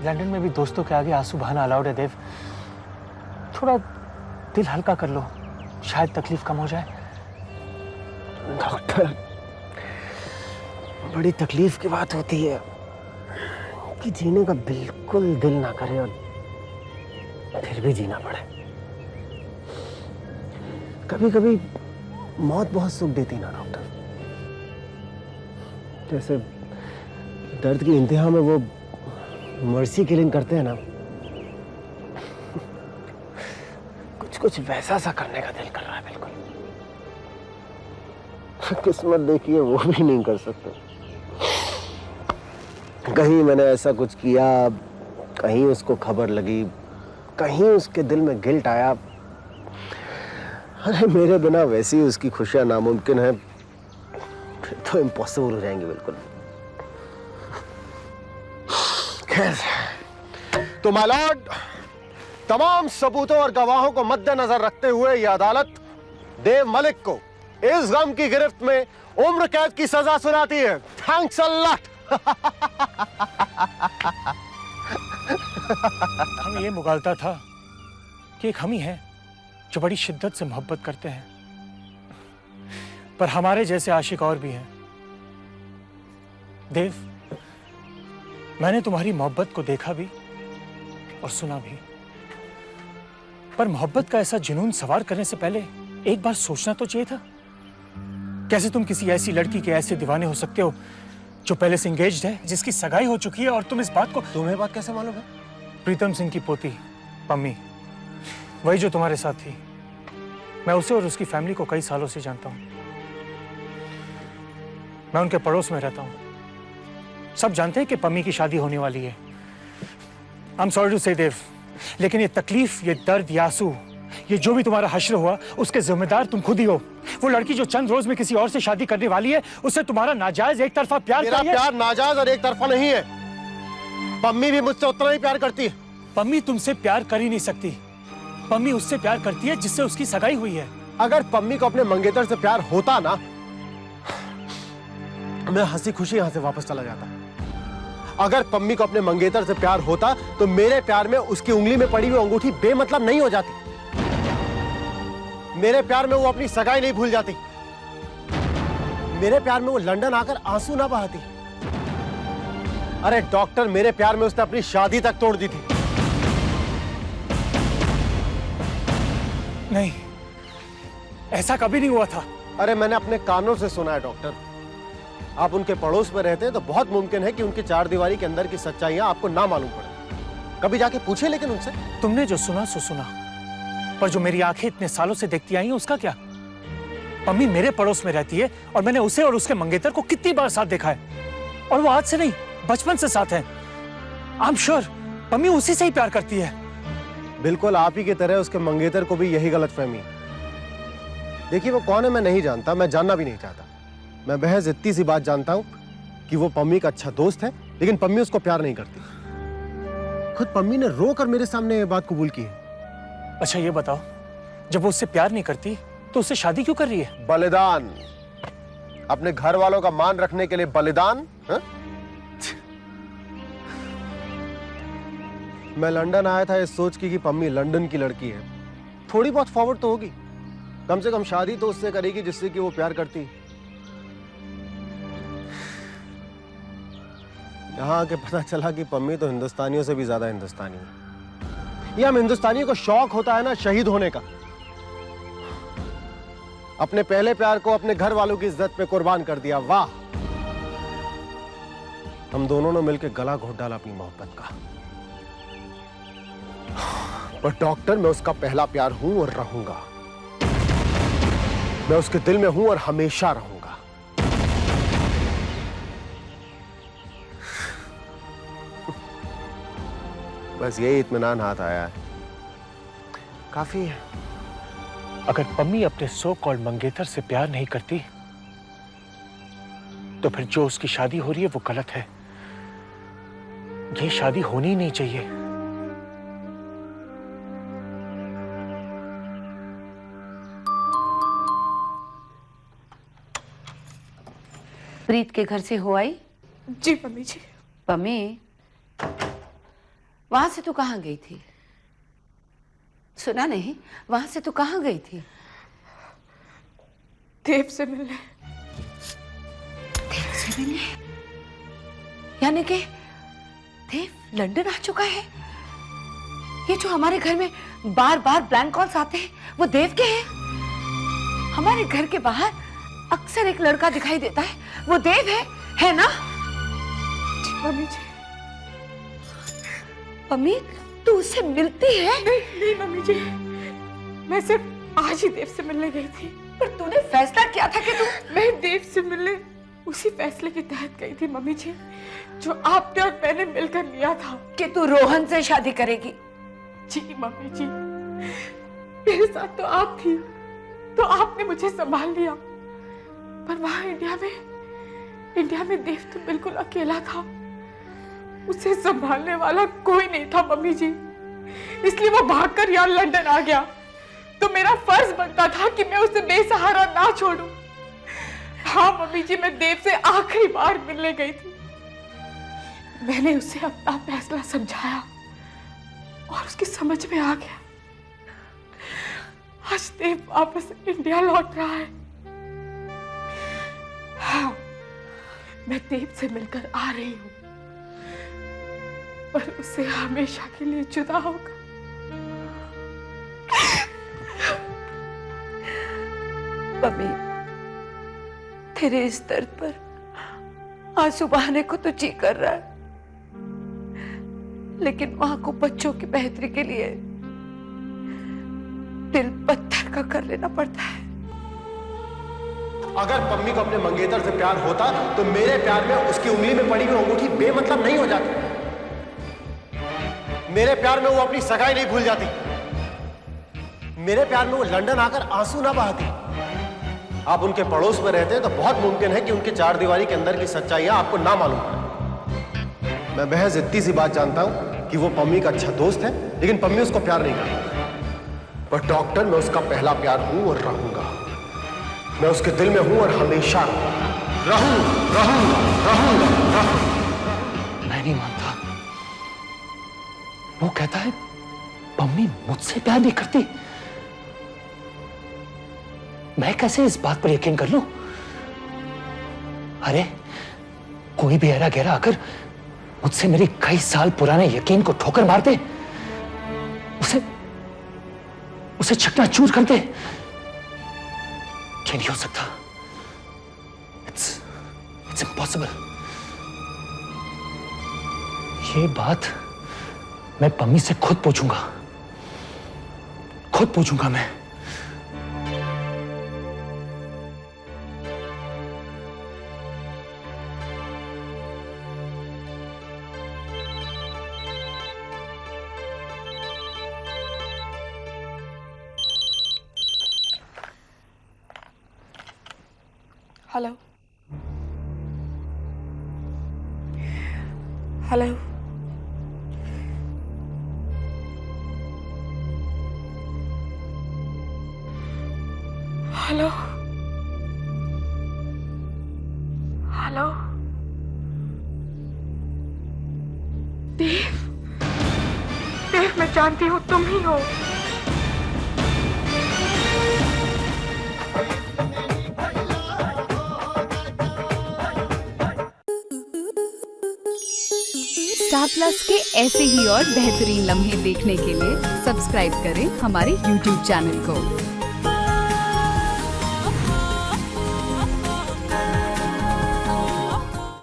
London में भी दोस्तों के आगे आंसू बहाना अलाउड है देव। थोड़ा दिल हल्का कर लो, शायद तकलीफ कम हो जाए। डॉक्टर, बड़ी तकलीफ की बात होती है कि जीने का बिल्कुल दिल ना करे और फिर भी जीना पड़े। कभी कभी मौत बहुत सुख देती ना डॉक्टर। जैसे दर्द की इंतहा में वो मर्सी किलिंग करते हैं ना, कुछ कुछ वैसा सा करने का दिल कर रहा है बिल्कुल। किस्मत देखिए वो भी नहीं कर सकते। कहीं मैंने ऐसा कुछ किया, कहीं उसको खबर लगी, कहीं उसके दिल में गिल्ट आया। अरे मेरे बिना वैसी उसकी खुशियां नामुमकिन है, फिर तो इम्पॉसिबल हो जाएंगी बिल्कुल। खैर, तो माय लॉर्ड, तमाम सबूतों और गवाहों को मद्देनजर रखते हुए यह अदालत देव मलिक को इस गम की गिरफ्त में उम्र कैद की सजा सुनाती है। Thanks a lot. हम ये मुगालता था कि एक हम ही हैं जो बड़ी शिद्दत से मोहब्बत करते हैं, पर हमारे जैसे आशिक और भी हैं। देव, मैंने तुम्हारी मोहब्बत को देखा भी और सुना भी, पर मोहब्बत का ऐसा जुनून सवार करने से पहले एक बार सोचना तो चाहिए था। कैसे तुम किसी ऐसी लड़की के ऐसे दीवाने हो सकते हो जो पहले से एंगेज्ड है, जिसकी सगाई हो चुकी है, और तुम इस बात को। तुम्हें बात कैसे मालूम है? प्रीतम सिंह की पोती पम्मी, वही जो तुम्हारे साथ थी। मैं उसे और उसकी फैमिली को कई सालों से जानता हूं। मैं उनके पड़ोस में रहता हूं। सब जानते हैं कि पम्मी की शादी होने वाली है। आई एम सॉरी टू से देव, लेकिन ये तकलीफ, ये दर्द, ये आंसू, ये जो भी तुम्हारा हश्र हुआ, उसके जिम्मेदार तुम खुद ही हो। वो लड़की जो चंद रोज में किसी और से शादी करने वाली है, उससे तुम्हारा नाजायज एक तरफा प्यार। मेरा प्यार नाजायज और एक तरफा नहीं है। पम्मी भी मुझसे उतना ही प्यार करती है। पम्मी तुमसे प्यार कर ही नहीं सकती। पम्मी उससे प्यार करती है जिससे उसकी सगाई हुई है। अगर पम्मी को अपने मंगेतर से प्यार होता ना, मैं हंसी खुशी यहां से वापस चला जाता। अगर पम्मी को अपने मंगेतर से प्यार होता तो मेरे प्यार में उसकी उंगली में पड़ी हुई अंगूठी बेमतलब नहीं हो जाती। मेरे प्यार में वो अपनी सगाई नहीं भूल जाती। मेरे प्यार में वो लंदन आकर आंसू ना बहाती। अरे डॉक्टर, मेरे प्यार में उसने अपनी शादी तक तोड़ दी थी। नहीं, ऐसा कभी नहीं हुआ था। अरे मैंने अपने कानों से सुना है डॉक्टर। आप उनके पड़ोस में रहते हैं तो बहुत मुमकिन है कि उनकी चार दीवारी के अंदर की सच्चाइयां आपको ना मालूम पड़े। कभी जाके पूछे लेकिन उनसे। तुमने जो सुना सो सुना, पर जो मेरी आंखें इतने सालों से देखती आई हैं उसका क्या? पम्मी मेरे पड़ोस में रहती है और मैंने उसे और उसके मंगेतर को कितनी बार साथ देखा है, और वो आज से नहीं, बचपन से साथ हैं। आई एम श्योर पम्मी उसी से ही प्यार करती है। बिल्कुल आप ही की तरह उसके मंगेतर को भी यही गलतफहमी है। देखिए वो कौन है मैं नहीं जानता, मैं जानना भी नहीं चाहता। मैं महज इतनी सी बात जानता हूं कि वो पम्मी का अच्छा दोस्त है, लेकिन पम्मी उसको प्यार नहीं करती। खुद पम्मी ने रोकर मेरे सामने ये बात कबूल की है। अच्छा ये बताओ, जब वो उससे प्यार नहीं करती तो उससे शादी क्यों कर रही है? बलिदान, अपने घर वालों का मान रखने के लिए बलिदान। मैं लंदन आया था इस सोच की कि पम्मी लंदन की लड़की है, थोड़ी बहुत फॉरवर्ड तो होगी, कम से कम शादी तो उससे करेगी जिससे कि वो प्यार करती। यहां आके पता चला कि पम्मी तो हिंदुस्तानियों से भी ज्यादा हिंदुस्तानी है। ये हम हिंदुस्तानियों को शौक होता है ना शहीद होने का। अपने पहले प्यार को अपने घर वालों की इज्जत पे कुर्बान कर दिया। वाह, हम दोनों ने मिलकर गला घोट डाला अपनी मोहब्बत का। पर डॉक्टर, मैं उसका पहला प्यार हूं और रहूंगा। मैं उसके दिल में हूं और हमेशा रहूंगा। बस यही इत्मीनान हाथ आया है, काफी है। अगर पम्मी अपने सो कॉल्ड मंगेतर से प्यार नहीं करती तो फिर जो उसकी शादी हो रही है वो गलत है। ये शादी होनी ही नहीं चाहिए। प्रीत के घर से हो आई? जी मम्मी जी। पम्मी, वहां से तू कहाँ गई थी? सुना नहीं, वहां से तू कहाँ गई थी? देव से मिलने। देव से मिलने? यानी कि देव लंदन आ चुका है? ये जो हमारे घर में बार बार ब्लैंक कॉल्स आते हैं वो देव के हैं? हमारे घर के बाहर अक्सर एक लड़का दिखाई देता है, वो देव है ना? मम्मी जी। मम्मी, तू उससे मिलती है? नहीं मम्मी जी, मैं सिर्फ आज ही देव से मिलने गई थी। पर तूने फैसला किया था कि तू... मैं देव से मिलने उसी फैसले के तहत गई थी मम्मी जी, जो आपने और मैंने मिलकर लिया था कि तू रोहन से शादी करेगी। जी मम्मी जी, मेरे साथ तो आप थी, तो आपने मुझे संभाल लिया, पर वहां इंडिया में देव तो बिल्कुल अकेला था। उसे संभालने वाला कोई नहीं था मम्मी जी, इसलिए वो भागकर यहाँ लंदन आ गया। तो मेरा फर्ज बनता था कि मैं उसे बेसहारा ना छोड़ूं। हाँ मम्मी जी, मैं देव से आखिरी बार मिलने गई थी। मैंने उसे अपना फैसला समझाया और उसकी समझ में आ गया। आज देव वापस इंडिया लौट रहा है। हाँ, मैं देव से मिलकर आ रही हूँ, पर उसे हमेशा के लिए जुदा होगा। मम्मी, तेरे इस दर्द पर आंसू बहाने को तो जी कर रहा है, लेकिन मां को बच्चों की बेहतरी के लिए दिल पत्थर का कर लेना पड़ता है। अगर पम्मी को अपने मंगेतर से प्यार होता तो मेरे प्यार में उसकी उंगली में पड़ी हुई अंगूठी बेमतलब नहीं हो जाती। मेरे प्यार में वो अपनी सगाई नहीं भूल जाती। मेरे प्यार में वो लंदन आकर आंसू ना बहाती। आप उनके पड़ोस में रहते हैं तो बहुत मुमकिन है कि उनके चार दीवारी के अंदर की सच्चाइयां आपको ना मालूम पड़े। मैं महज इतनी सी बात जानता हूं कि वो पम्मी का अच्छा दोस्त है, लेकिन पम्मी उसको प्यार नहीं करती। पर डॉक्टर, मैं उसका पहला प्यार हूं और रहूंगा। मैं उसके दिल में हूं और हमेशा रहूंगा। मैं नहीं मानता। वो कहता है पम्मी मुझसे प्यार नहीं करती। मैं कैसे इस बात पर यकीन कर लूं? अरे कोई भी ऐरा गहरा आकर मुझसे मेरी कई साल पुराने यकीन को ठोकर मार दे, उसे चकनाचूर कर दे। ये नहीं हो सकता। It's impossible. ये बात मैं पम्मी से खुद पूछूंगा मैं। हेलो हेलो, हेलो हेलो, देव, देव, मैं जानती हूँ तुम ही हो। स्टार प्लस के ऐसे ही और बेहतरीन लम्हे देखने के लिए सब्सक्राइब करें हमारे YouTube चैनल को।